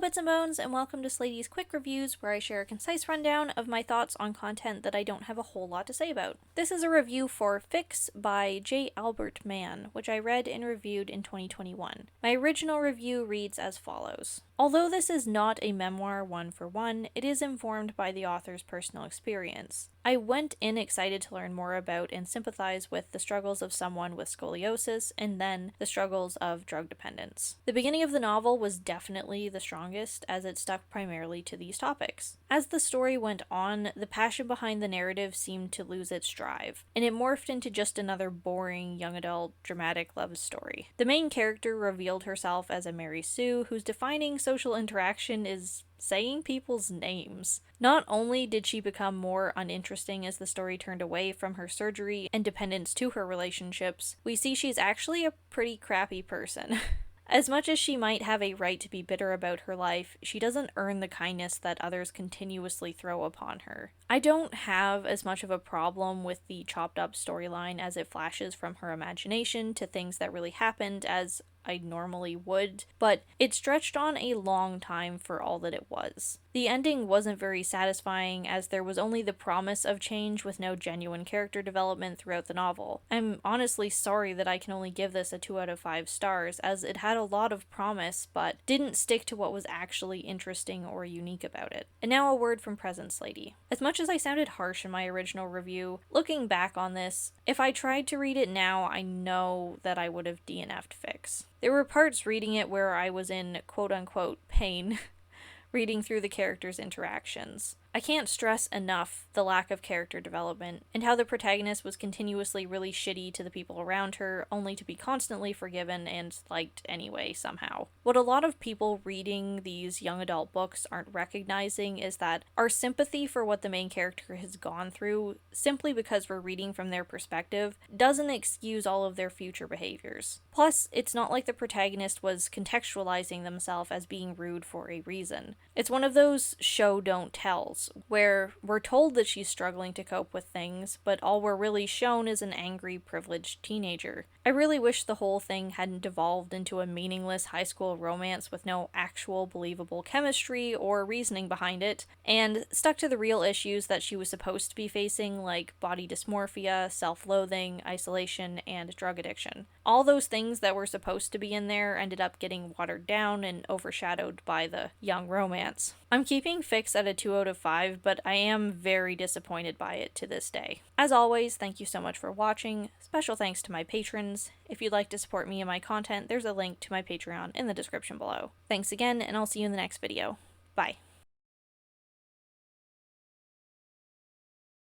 Bits and Bones, and welcome to Slady's Quick Reviews, where I share a concise rundown of my thoughts on content that I don't have a whole lot to say about. This is a review for Fix by J. Albert Mann, which I read and reviewed in 2021. My original review reads as follows. Although this is not a memoir one-for-one, it is informed by the author's personal experience. I went in excited to learn more about and sympathize with the struggles of someone with scoliosis, and then the struggles of drug dependence. The beginning of the novel was definitely the strongest, as it stuck primarily to these topics. As the story went on, the passion behind the narrative seemed to lose its drive, and it morphed into just another boring, young adult, dramatic love story. The main character revealed herself as a Mary Sue, whose defining social interaction is saying people's names. Not only did she become more uninteresting as the story turned away from her surgery and dependence to her relationships, we see she's actually a pretty crappy person. As much as she might have a right to be bitter about her life, she doesn't earn the kindness that others continuously throw upon her. I don't have as much of a problem with the chopped up storyline as it flashes from her imagination to things that really happened as I normally would, but it stretched on a long time for all that it was. The ending wasn't very satisfying, as there was only the promise of change with no genuine character development throughout the novel. I'm honestly sorry that I can only give this a 2 out of 5 stars, as it had a lot of promise, but didn't stick to what was actually interesting or unique about it. And now a word from Present Slady. As much as I sounded harsh in my original review, looking back on this, if I tried to read it now, I know that I would have DNF'd Fix. There were parts reading it where I was in quote-unquote pain, reading through the characters' interactions. I can't stress enough the lack of character development, and how the protagonist was continuously really shitty to the people around her, only to be constantly forgiven and liked anyway somehow. What a lot of people reading these young adult books aren't recognizing is that our sympathy for what the main character has gone through, simply because we're reading from their perspective, doesn't excuse all of their future behaviors. Plus, it's not like the protagonist was contextualizing themselves as being rude for a reason. It's one of those show don't tells, where we're told that she's struggling to cope with things, but all we're really shown is an angry, privileged teenager. I really wish the whole thing hadn't devolved into a meaningless high school romance with no actual believable chemistry or reasoning behind it, and stuck to the real issues that she was supposed to be facing, like body dysmorphia, self-loathing, isolation, and drug addiction. All those things that were supposed to be in there ended up getting watered down and overshadowed by the young romance. I'm keeping Fix at a 2 out of 5, but I am very disappointed by it to this day. As always, thank you so much for watching. Special thanks to my patrons. If you'd like to support me and my content, there's a link to my Patreon in the description below. Thanks again, and I'll see you in the next video. Bye.